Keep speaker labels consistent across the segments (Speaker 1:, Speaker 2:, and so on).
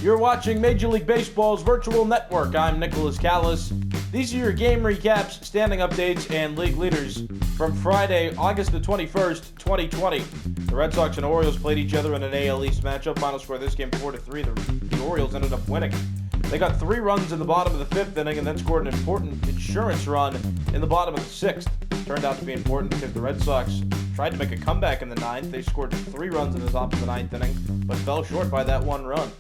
Speaker 1: You're watching Major League Baseball's virtual network. I'm Nicholas Callis. These are your game recaps, standing updates, and league leaders from Friday, August the 21st, 2020. The Red Sox and Orioles played each other in an AL East matchup. Final score of this game 4-3. The Orioles ended up winning. They got 3 runs in the bottom of the 5th inning and then scored an important insurance run in the bottom of the 6th. Turned out to be important because the Red Sox tried to make a comeback in the 9th. They scored 3 runs in the top of the 9th inning, but fell short by that 1 run.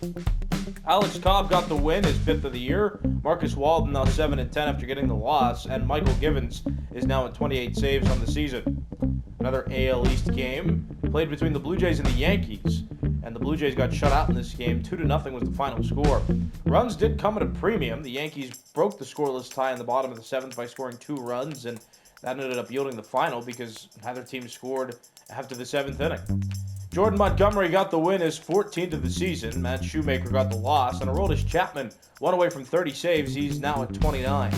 Speaker 1: Alex Cobb got the win, his 5th of the year. Marcus Walden now 7-10 after getting the loss, and Michael Givens is now at 28 saves on the season. Another AL East game played between the Blue Jays and the Yankees, and the Blue Jays got shut out in this game. 2-0 was the final score. Runs did come at a premium. The Yankees broke the scoreless tie in the bottom of the 7th by scoring 2 runs, and that ended up yielding the final because neither team scored after the 7th inning. Jordan Montgomery got the win, his 14th of the season. Matt Shoemaker got the loss, and Aroldis Chapman, 1 away from 30 saves. He's now at 29.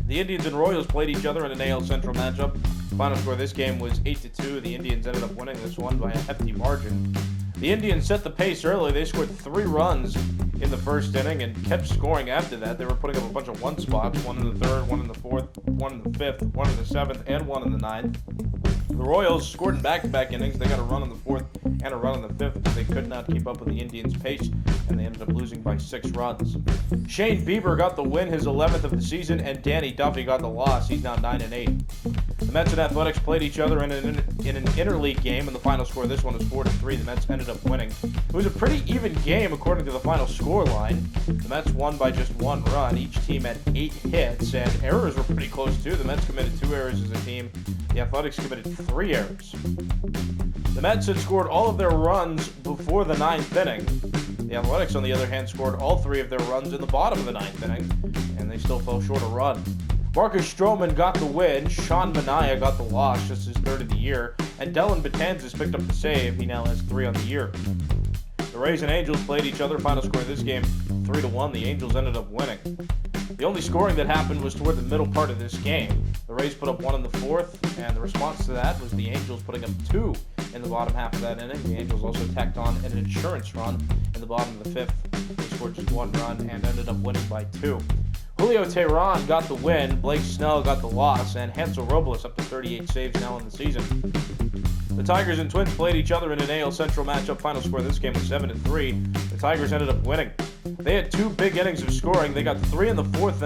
Speaker 1: The Indians and Royals played each other in an AL Central matchup. Final score of this game was 8-2. The Indians ended up winning this one by a hefty margin. The Indians set the pace early. They scored 3 runs in the first inning and kept scoring after that. They were putting up a bunch of 1 spots, 1 in the 3rd, 1 in the 4th, 1 in the 5th, 1 in the 7th, and 1 in the 9th. The Royals scored in back-to-back innings. They got a run in the 4th and a run in the 5th because they could not keep up with the Indians' pace, and they ended up losing by 6 runs. Shane Bieber got the win, his 11th of the season, and Danny Duffy got the loss. He's now 9-8. The Mets and Athletics played each other in an interleague game, and the final score of this one was 4-3. The Mets ended up winning. It was a pretty even game according to the final score line. The Mets won by just 1 run. Each team had 8 hits, and errors were pretty close too. The Mets committed 2 errors as a team. The Athletics committed 3 errors. The Mets had scored all of their runs before the 9th inning. The Athletics, on the other hand, scored all 3 of their runs in the bottom of the 9th inning, and they still fell short a run. Marcus Stroman got the win, Sean Manaea got the loss, just his 3rd of the year, and Dylan Betances picked up the save. He now has 3 on the year. The Rays and Angels played each other. Final score of this game, 3-1. The Angels ended up winning. The only scoring that happened was toward the middle part of this game. The Rays put up 1 in the 4th, and the response to that was the Angels putting up 2 in the bottom half of that inning. The Angels also tacked on an insurance run in the bottom of the 5th. They scored just 1 run and ended up winning by 2. Julio Teheran got the win, Blake Snell got the loss, and Hansel Robles up to 38 saves now in the season. The Tigers and Twins played each other in an AL Central matchup. Final score of this game was 7-3. The Tigers ended up winning. They had 2 big innings of scoring. They got 3 in the 4th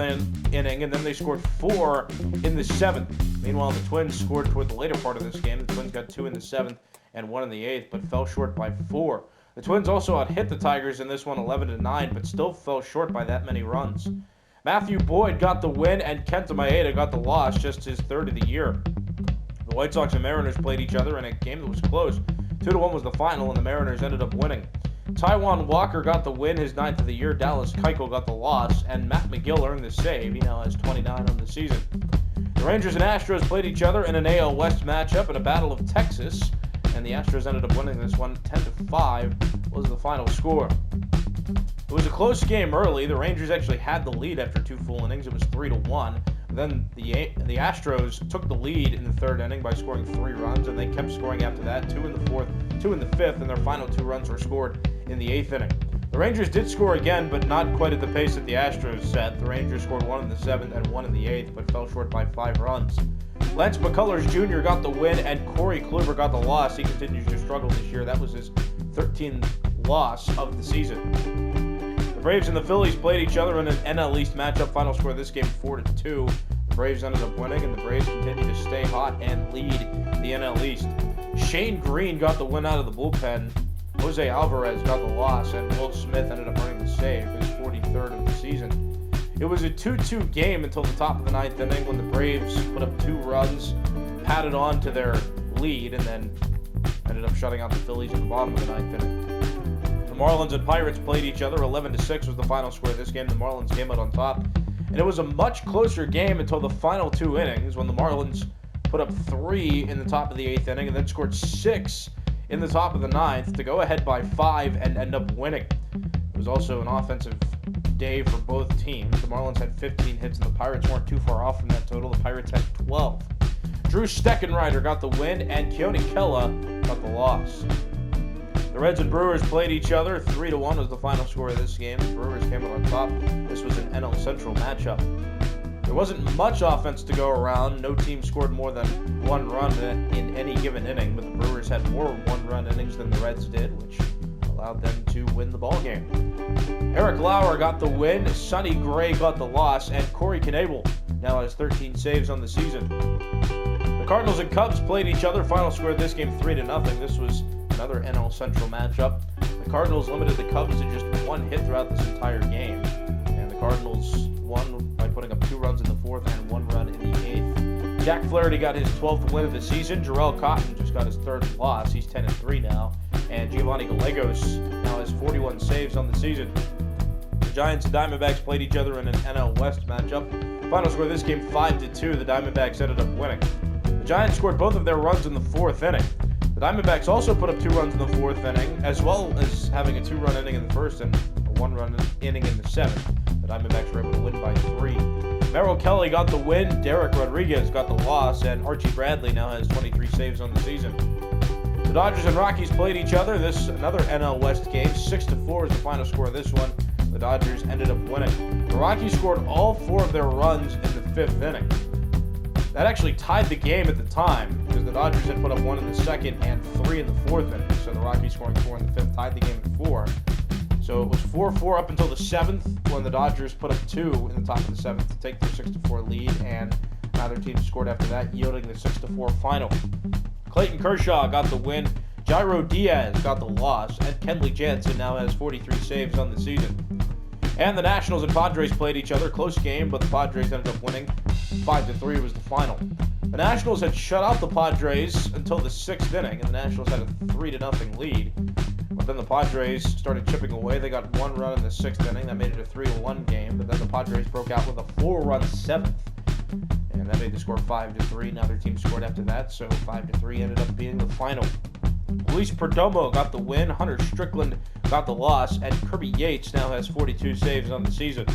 Speaker 1: inning, and then they scored 4 in the 7th. Meanwhile, the Twins scored toward the later part of this game. The Twins got 2 in the 7th and 1 in the 8th, but fell short by 4. The Twins also out-hit the Tigers in this one 11-9, but still fell short by that many runs. Matthew Boyd got the win, and Kenta Maeda got the loss, just his 3rd of the year. The White Sox and Mariners played each other in a game that was close. 2-1 was the final, and the Mariners ended up winning. Taijuan Walker got the win, his 9th of the year. Dallas Keuchel got the loss, and Matt McGill earned the save. He now has 29 on the season. The Rangers and Astros played each other in an AL West matchup in a battle of Texas, and the Astros ended up winning this one 10-5 was the final score. It was a close game early. The Rangers actually had the lead after 2 full innings. It was 3-1. Then the Astros took the lead in the 3rd inning by scoring 3 runs, and they kept scoring after that, 2 in the 4th, 2 in the 5th, and their final 2 runs were scored in the 8th inning. The Rangers did score again, but not quite at the pace that the Astros set. The Rangers scored 1 in the 7th and 1 in the 8th, but fell short by 5 runs. Lance McCullers Jr. got the win, and Corey Kluber got the loss. He continues to struggle this year. That was his 13th loss of the season. The Braves and the Phillies played each other in an NL East matchup. Final score of this game 4-2. The Braves ended up winning, and the Braves continue to stay hot and lead the NL East. Shane Green got the win out of the bullpen. Jose Alvarez got the loss, and Will Smith ended up earning the save, his 43rd of the season. It was a 2-2 game until the top of the 9th inning when the Braves put up 2 runs, padded on to their lead, and then ended up shutting out the Phillies in the bottom of the 9th inning. The Marlins and Pirates played each other. 11-6 was the final score of this game. The Marlins came out on top. And it was a much closer game until the final 2 innings when the Marlins put up 3 in the top of the 8th inning and then scored 6 in the top of the 9th to go ahead by 5 and end up winning. It was also an offensive day for both teams. The Marlins had 15 hits and the Pirates weren't too far off from that total. The Pirates had 12. Drew Steckenrider got the win and Keone Kela got the loss. The The Reds and Brewers played each other. 3-1 was the final score of this game. The Brewers came out on top. This was an NL Central matchup. There wasn't much offense to go around. No team scored more than one run in any given inning, but the Brewers had more one-run innings than the Reds did, which allowed them to win the ball game. Eric Lauer got the win, Sonny Gray got the loss, and Corey Knebel now has 13 saves on the season. The Cardinals and Cubs played each other. Final score of this game 3-0. This was another NL Central matchup. The Cardinals limited the Cubs to just one hit throughout this entire game, and the Cardinals won by putting up 2 runs in the 4th and 1 run in the 8th. Jack Flaherty got his 12th win of the season. Jarrell Cotton just got his 3rd loss. He's 10-3 now. And Giovanni Gallegos now has 41 saves on the season. The Giants and Diamondbacks played each other in an NL West matchup. Final score of this game 5-2. The Diamondbacks ended up winning. The Giants scored both of their runs in the 4th inning. The Diamondbacks also put up 2 runs in the 4th inning, as well as having a 2-run inning in the 1st and a 1-run inning in the 7th. The Diamondbacks were able to win by 3. Merrill Kelly got the win, Derek Rodriguez got the loss, and Archie Bradley now has 23 saves on the season. The Dodgers and Rockies played each other. This another NL West game. 6-4 is the final score of this one. The Dodgers ended up winning. The Rockies scored all 4 of their runs in the 5th inning. That actually tied the game at the time because the Dodgers had put up 1 in the 2nd and 3 in the 4th inning. So the Rockies scoring 4 in the 5th tied the game at 4. So it was 4-4 up until the 7th when the Dodgers put up 2 in the top of the 7th to take their 6-4 lead, and neither team scored after that, yielding the 6-4 final. Clayton Kershaw got the win, Jairo Diaz got the loss, and Kenley Jansen now has 43 saves on the season. And the Nationals and Padres played each other. Close game, but the Padres ended up winning. 5-3 was the final. The Nationals had shut out the Padres until the 6th inning, and the Nationals had a 3-0 lead. But then the Padres started chipping away. They got 1 run in the 6th inning. That made it a 3-1 game. But then the Padres broke out with a 4-run 7th. And that made the score 5-3. Neither team scored after that, so 5-3 ended up being the final. Luis Perdomo got the win. Hunter Strickland got the loss. And Kirby Yates now has 42 saves on the season.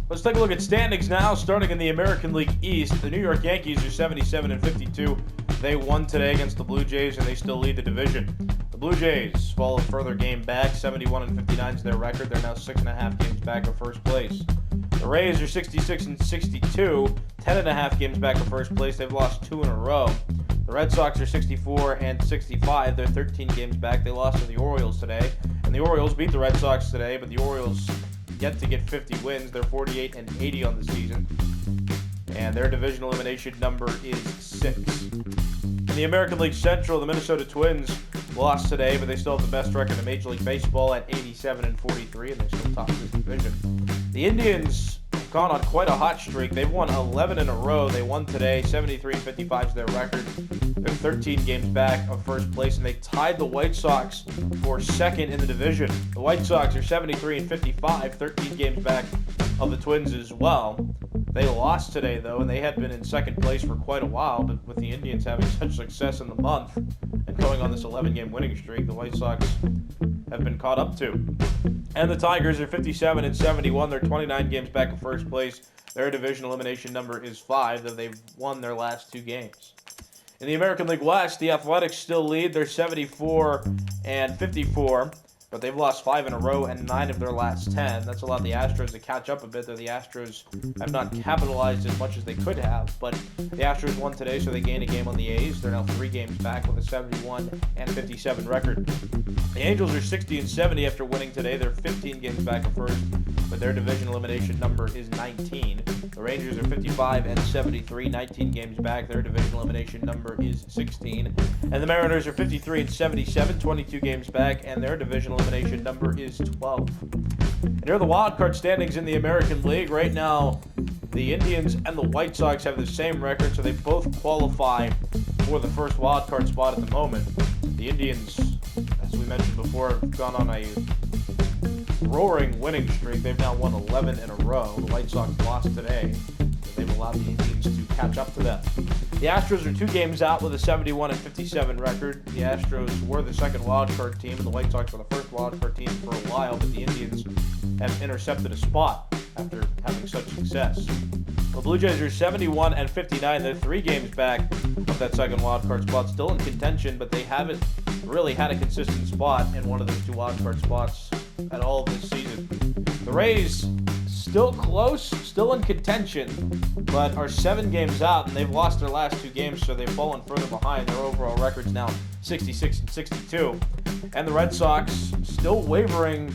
Speaker 1: Let's take a look at standings now. Starting in the American League East, the New York Yankees are 77-52. They won today against the Blue Jays, and they still lead the division. The Blue Jays fall a further game back. 71-59 is their record. They're now 6.5 games back of first place. The Rays are 66-62, 10.5 games back of first place. They've lost 2 in a row. The Red Sox are 64-65. They're 13 games back. They lost to the Orioles today. And the Orioles beat the Red Sox today, but the Orioles yet to get 50 wins. They're 48-80 on the season. And their division elimination number is 6. In the American League Central, the Minnesota Twins lost today, but they still have the best record in Major League Baseball at 87-43, and they still top this division. The Indians have gone on quite a hot streak. They've won 11 in a row. They won today. 73-55 is their record. They're 13 games back of first place, and they tied the White Sox for second in the division. The White Sox are 73-55, 13 games back of the Twins as well. They lost today, though, and they had been in second place for quite a while, but with the Indians having such success in the month and going on this 11-game winning streak, the White Sox have been caught up to. And the Tigers are 57-71. They're 29 games back of first place. Their division elimination number is 5, though they've won their last 2 games. In the American League West, the Athletics still lead. They're 74-54. But they've lost 5 in a row and 9 of their last 10. That's allowed the Astros to catch up a bit, though the Astros have not capitalized as much as they could have. But the Astros won today, so they gained a game on the A's. They're now 3 games back with a 71-57 record. The Angels are 60-70 after winning today. They're 15 games back at first, but their division elimination number is 19. The Rangers are 55-73, 19 games back. Their division elimination number is 16. And the Mariners are 53-77, 22 games back, and their division elimination number is 12. And here are the wild card standings in the American League. Right now, the Indians and the White Sox have the same record, so they both qualify for the first wild card spot at the moment. The Indians, as we mentioned before, have gone on a roaring winning streak. They've now won 11 in a row. The White Sox lost today. They've allowed the Indians to catch up to them. The Astros are 2 games out with a 71-57 record. The Astros were the second wildcard team, and the White Sox were the first wildcard team for a while, but the Indians have intercepted a spot after having such success. The Blue Jays are 71-59. They're 3 games back of that second wildcard spot, still in contention, but they haven't really had a consistent spot in one of those two wildcard spots at all this season. The Rays still close, still in contention, but are 7 games out, and they've lost their last 2 games, so they've fallen further behind. Their overall record's now 66 and 62. And the Red Sox still wavering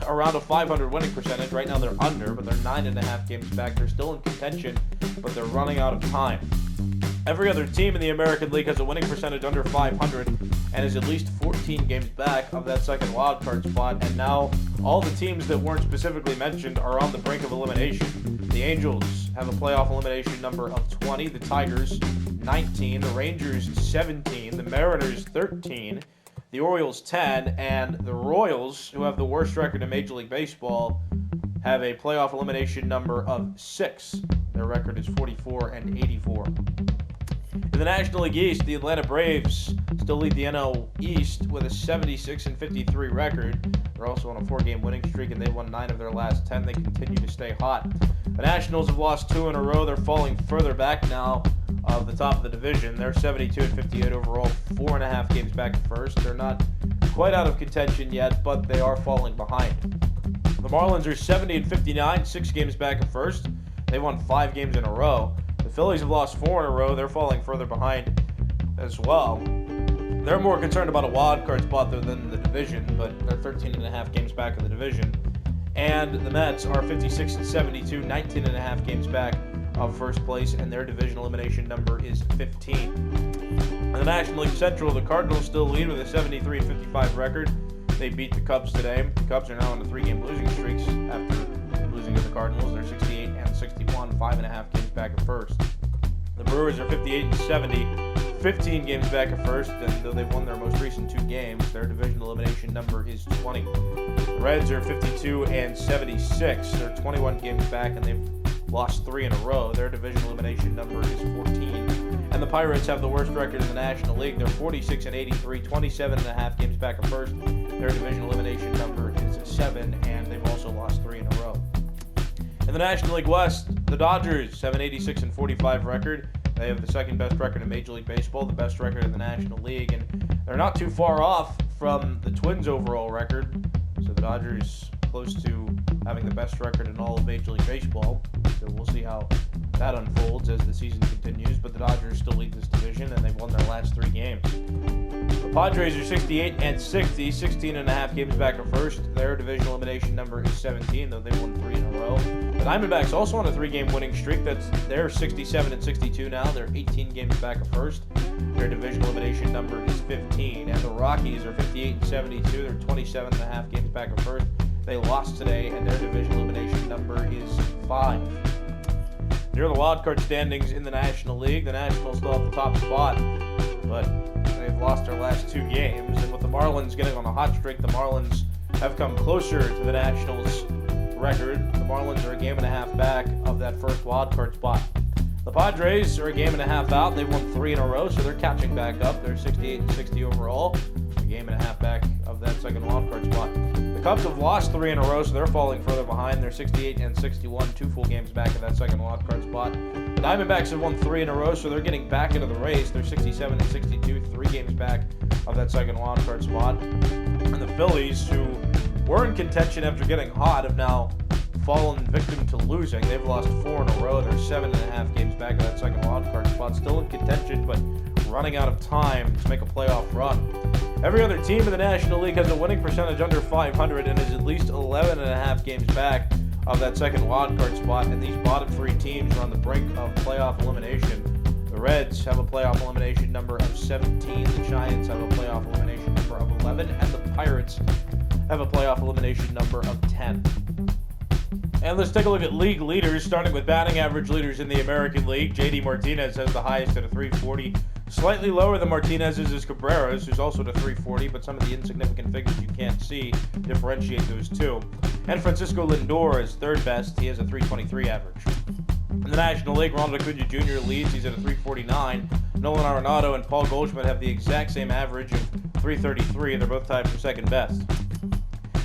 Speaker 1: around a 500 winning percentage. Right now they're under, but they're 9.5 games back. They're still in contention, but they're running out of time. Every other team in the American League has a winning percentage under 500 and is at least 14 games back of that second wild card spot. And now all the teams that weren't specifically mentioned are on the brink of elimination. The Angels have a playoff elimination number of 20, the Tigers 19, the Rangers 17, the Mariners 13, the Orioles 10, and the Royals, who have the worst record in Major League Baseball, have a playoff elimination number of 6. Their record is 44 and 84. In the National League East, the Atlanta Braves still lead the NL East with a 76 and 53 record. They're also on a 4-game winning streak, and they've won 9 of their last 10. They continue to stay hot. The Nationals have lost 2 in a row. They're falling further back now of the top of the division. They're 72 and 58 overall, 4.5 games back at first. They're not quite out of contention yet, but they are falling behind. The Marlins are 70 and 59, 6 games back at first. They won 5 games in a row. The Phillies have lost 4 in a row. They're falling further behind as well. They're more concerned about a wild card spot than the division, but they're 13.5 games back of the division. And the Mets are 56 and 72, 19.5 games back of first place, and their division elimination number is 15. In the National League Central, the Cardinals still lead with a 73 and 55 record. They beat the Cubs today. The Cubs are now on a 3-game losing streaks after losing to the Cardinals. They're 68 and 61, 5.5 games back at first. The Brewers are 58 and 70, 15 games back at first, and though they've won their most recent 2 games, their division elimination number is 20. The Reds are 52 and 76. They're 21 games back, and they've lost 3 in a row. Their division elimination number is 14. And the Pirates have the worst record in the National League. They're 46 and 83, 27.5 games back at first. Their division elimination number is 7, and they've also lost 3 in a row. In the National League West, the Dodgers have an 86 and 45 record. They have the second best record in Major League Baseball, the best record in the National League, and they're not too far off from the Twins' overall record. So the Dodgers close to having the best record in all of Major League Baseball. So we'll see how that unfolds as the season continues, but the Dodgers still lead this division, and they've won their last 3 games. The Padres are 68 and 60, 16.5 games back at first. Their division elimination number is 17, though they've won 3 in a row. The Diamondbacks also on a 3-game winning streak. They're 67 and 62 now. They're 18 games back at first. Their division elimination number is 15. And the Rockies are 58 and 72. They're 27.5 games back at first. They lost today, and their division elimination number is 5. Near the wildcard standings in the National League, the Nationals still have the top spot, but they've lost their last 2 games. And with the Marlins getting on a hot streak, the Marlins have come closer to the Nationals' record. The Marlins are a game and a half back of that first wildcard spot. The Padres are a game and a half out. They've won 3 in a row, so they're catching back up. They're 68 and 60 overall, a game and a half back of that second wildcard spot. The Cubs have lost 3 in a row, so they're falling further behind. They're 68 and 61, 2 full games back of that second wildcard spot. The Diamondbacks have won 3 in a row, so they're getting back into the race. They're 67 and 62, 3 games back of that second wildcard spot. And the Phillies, who were in contention after getting hot, have now fallen victim to losing. They've lost 4 in a row. They're 7.5 games back of that second wildcard spot. Still in contention, but running out of time to make a playoff run. Every other team in the National League has a winning percentage under 500 and is at least 11.5 games back of that second wildcard spot, and these bottom 3 teams are on the brink of playoff elimination. The Reds have a playoff elimination number of 17, the Giants have a playoff elimination number of 11, and the Pirates have a playoff elimination number of 10. And let's take a look at league leaders, starting with batting average leaders in the American League. JD Martinez has the highest at a 340. Slightly lower than Martinez's is Cabrera's, who's also at a 340, but some of the insignificant figures you can't see differentiate those two. And Francisco Lindor is third best. He has a 323 average. In the National League, Ronald Acuna Jr. leads. He's at a 349. Nolan Arenado and Paul Goldschmidt have the exact same average of 333. They're both tied for second best.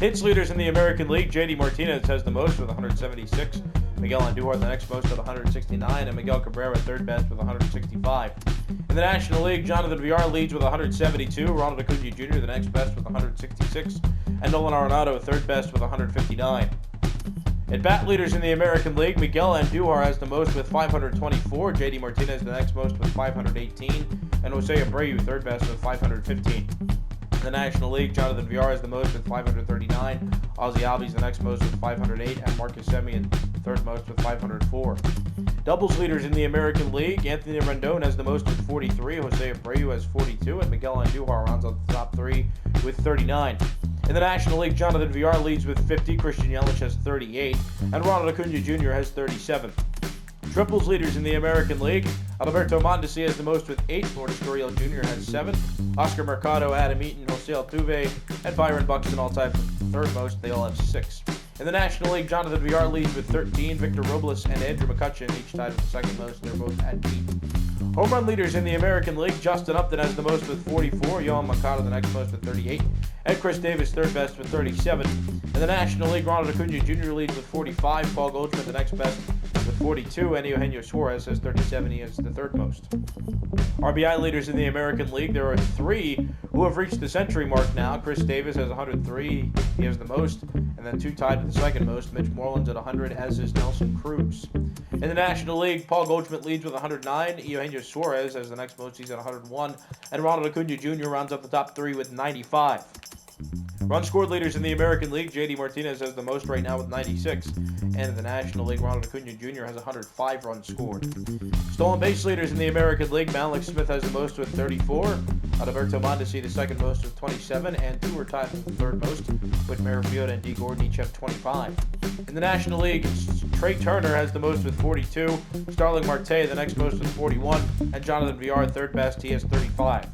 Speaker 1: Hits leaders in the American League, JD Martinez has the most with 176. Miguel Andujar the next most with 169, and Miguel Cabrera third best with 165. In the National League, Jonathan Villar leads with 172, Ronald Acuna Jr. the next best with 166, and Nolan Arenado third best with 159. At bat leaders in the American League, Miguel Andujar has the most with 524, JD Martinez the next most with 518, and Jose Abreu third best with 515. In the National League, Jonathan Villar has the most with 539, Ozzie Albies the next most with 508, and Marcus Semien third most with 504. Doubles leaders in the American League, Anthony Rendon has the most with 43, Jose Abreu has 42, and Miguel Andujar rounds out the top three with 39. In the National League, Jonathan Villar leads with 50, Christian Yelich has 38, and Ronald Acuna Jr. has 37. Triples leaders in the American League, Alberto Mondesi has the most with 8, Lourdes Gurriel Jr. has 7, Oscar Mercado, Adam Eaton, Jose Altuve, and Byron Buxton all tied for third most, they all have 6. In the National League, Jonathan Villar leads with 13, Victor Robles and Andrew McCutchen each tied for the second most, they're both at 8. Home run leaders in the American League, Justin Upton has the most with 44, Yohan Moncada the next most with 38, and Chris Davis third best with 37. In the National League, Ronald Acuna Jr. leads with 45, Paul Goldschmidt the next best with 42, and Eugenio Suarez has 37, he is the third most. RBI leaders in the American League, there are 3 who have reached the century mark now. Chris Davis has 103, he has the most, and then 2 tied for the second most. Mitch Moreland's at 100, as is Nelson Cruz. In the National League, Paul Goldschmidt leads with 109, Eugenio Suarez has the next most, he's at 101, and Ronald Acuna Jr. rounds up the top 3 with 95. Run scored leaders in the American League, JD Martinez has the most right now with 96, and in the National League, Ronald Acuna Jr. has 105 runs scored. Stolen base leaders in the American League, Malik Smith has the most with 34, Alberto Mondesi the second most with 27, and 2 are tied for the third most, with Merrifield and D. Gordon each have 25. In the National League, Trey Turner has the most with 42, Starling Marte the next most with 41, and Jonathan Villar third best, he has 35.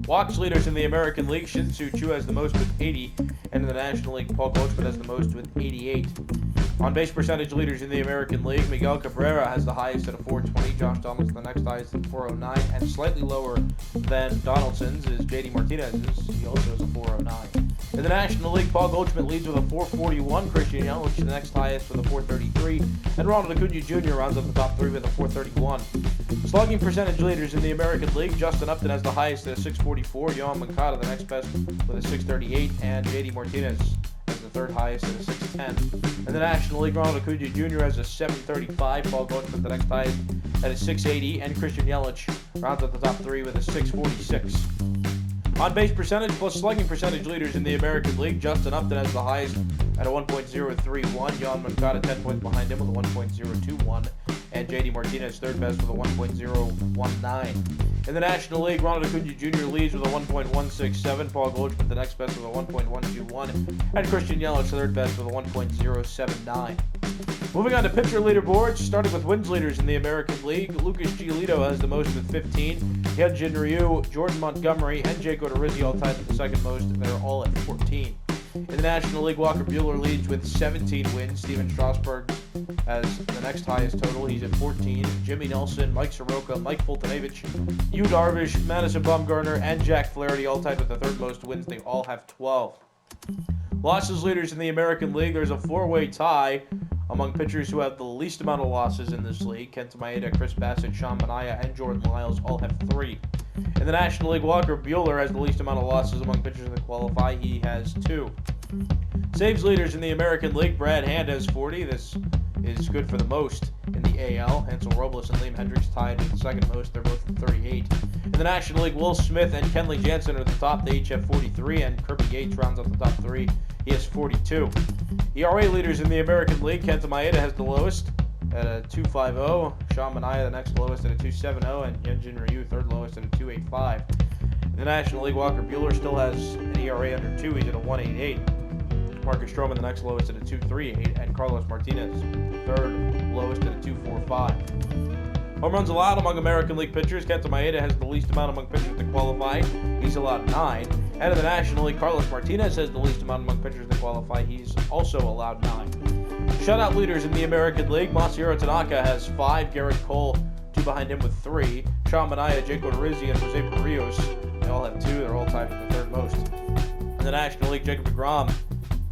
Speaker 1: Walks leaders in the American League, Shin-Soo Choo has the most with 80, and in the National League, Paul Goldschmidt has the most with 88. On base percentage leaders in the American League, Miguel Cabrera has the highest at a 420, Josh Donaldson the next highest at 409, and slightly lower than Donaldson's is JD Martinez's, he also has a 409. In the National League, Paul Goldschmidt leads with a 441, Christian Yelich the next highest with a 433, and Ronald Acuna Jr. rounds up the top 3 with a 431. Slugging percentage leaders in the American League, Justin Upton has the highest at a 644, Yohan Moncada the next best with a 638, and JD Martinez has the third highest at a 610. In the National League, Ronald Acuna Jr. has a 735, Paul Goldschmidt the next highest at a 680, and Christian Yelich rounds up the top 3 with a 646. On base percentage plus slugging percentage leaders in the American League, Justin Upton has the highest at a 1.031, Yohan Moncada 10 points behind him with a 1.021, and JD Martinez third best with a 1.019. In the National League, Ronald Acuna Jr. leads with a 1.167, Paul Goldschmidt the next best with a 1.121, and Christian Yelich third best with a 1.079. Moving on to pitcher leaderboards, starting with wins leaders in the American League, Lucas Giolito has the most with 15, Hyunjin Ryu, Jordan Montgomery, and Jake Odorizzi all tied for the second most, and they're all at 14. In the National League, Walker Buehler leads with 17 wins. Steven Strasburg has the next highest total. He's at 14. Jimmy Nelson, Mike Soroka, Mike Fultonevich, Yu Darvish, Madison Bumgarner, and Jack Flaherty all tied with the third most wins. They all have 12. Losses leaders in the American League, there's a 4-way tie among pitchers who have the least amount of losses in this league. Kenta Maeda, Chris Bassett, Sean Manaea, and Jordan Lyles all have 3. In the National League, Walker Buehler has the least amount of losses among pitchers that qualify. He has 2. Saves leaders in the American League, Brad Hand has 40. This is good for the most in the AL. Hansel Robles and Liam Hendricks tied for the second most. They're both at 38. In the National League, Will Smith and Kenley Jansen are at the top. They each have 43, and Kirby Yates rounds out the top 3. He has 42. ERA leaders in the American League, Kenta Maeda has the lowest at a 2.50. Sean Manaea the next lowest at a 2.70, and Hyunjin Ryu third lowest at a 2.85. In the National League, Walker Buehler still has an ERA under 2. He's at a 1.88. Marcus Stroman the next lowest at a 2.38, and Carlos Martinez third lowest at a 2.45. Home runs allowed among American League pitchers, Kenta Maeda has the least amount among pitchers that qualify. He's allowed 9. And in the National League, Carlos Martinez has the least amount among pitchers that qualify. He's also allowed 9. Shutout leaders in the American League, Masahiro Tanaka has 5, Garrett Cole 2 behind him with 3, Sean Manaea, Jake Odorizzi, and Jose Barrios, they all have 2. They're all tied for the third most. In the National League, Jacob deGrom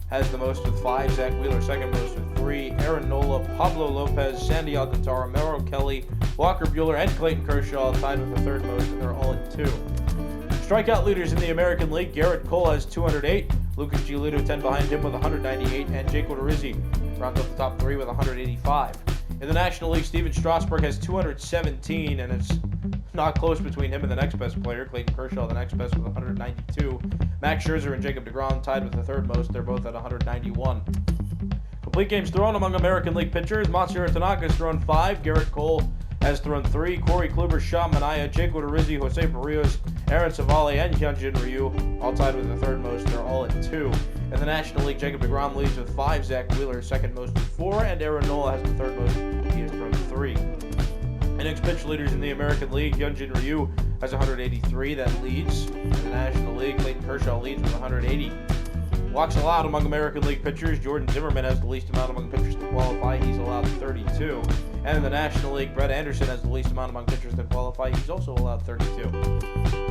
Speaker 1: has the most with 5, Zach Wheeler second most with 3, Aaron Nola, Pablo Lopez, Sandy Alcantara, Merrill Kelly, Walker Buehler, and Clayton Kershaw tied with the third most, and they're all at 2. Strikeout leaders in the American League, Garrett Cole has 208, Lucas Giolito 10 behind him with 198, and Jake Odorizzi rounds up the top 3 with 185. In the National League, Steven Strasburg has 217, and it's not close between him and the next best player. Clayton Kershaw, the next best, with 192. Max Scherzer and Jacob deGrom tied with the third most. They're both at 191. Complete games thrown among American League pitchers. Masahiro Tanaka has thrown 5. Garrett Cole has thrown 3. Corey Kluber, Sean Manaea, Jake Odorizzi, Jose Barrios, Aaron Savale, and Hyunjin Ryu all tied with the third most. They're all at 2. In the National League, Jacob deGrom leads with 5. Zach Wheeler second most with 4, and Aaron Nola has the third most. He has thrown 3. Innings pitch leaders in the American League, Hyunjin Ryu has 183. That leads. In the National League, Clayton Kershaw leads with 180. Walks allowed among American League pitchers, Jordan Zimmerman has the least amount among pitchers to qualify. He's allowed 32. And in the National League, Brett Anderson has the least amount among pitchers to qualify. He's also allowed 32.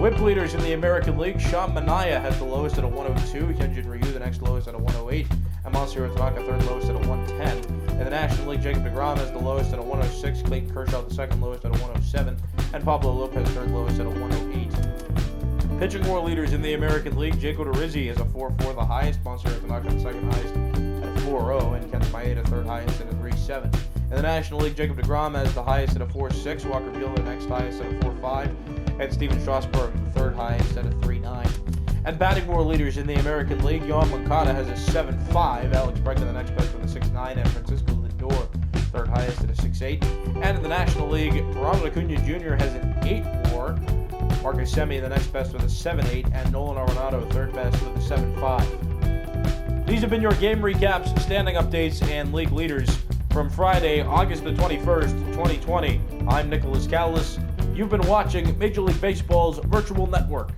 Speaker 1: Whip leaders in the American League, Sean Manaea has the lowest at a 102. Hyunjin Ryu, the next lowest at a 108. And Masahiro Tanaka, third lowest at a 110. In the National League, Jacob deGrom has the lowest at a 106. Clayton Kershaw, the second lowest at a 107. And Pablo Lopez, third lowest at a 108. Pitching WAR leaders in the American League, Jake Odorizzi has a 4.4, the highest. Masahiro Tanaka, the second highest, at a 4.0. And Kenta Maeda, third highest, at a 3.7. In the National League, Jacob deGrom has the highest at a 4.6. Walker Buehler, the next highest, at a 4.5. And Steven Strasburg, the third highest, at a 3.9. And batting WAR leaders in the American League, Yohan Moncada has a 7.5. Alex Bregman, the next best, with a 6.9. And Francisco Lindor, third highest, at a 6.8. And in the National League, Ronald Acuna Jr. has an 8 WAR. Marcus Semien, the next best, with a 7.8. And Nolan Arenado, third best, with a 7.5. These have been your game recaps, standing updates, and league leaders from Friday, August the 21st, 2020. I'm Nicholas Callis. You've been watching Major League Baseball's virtual network.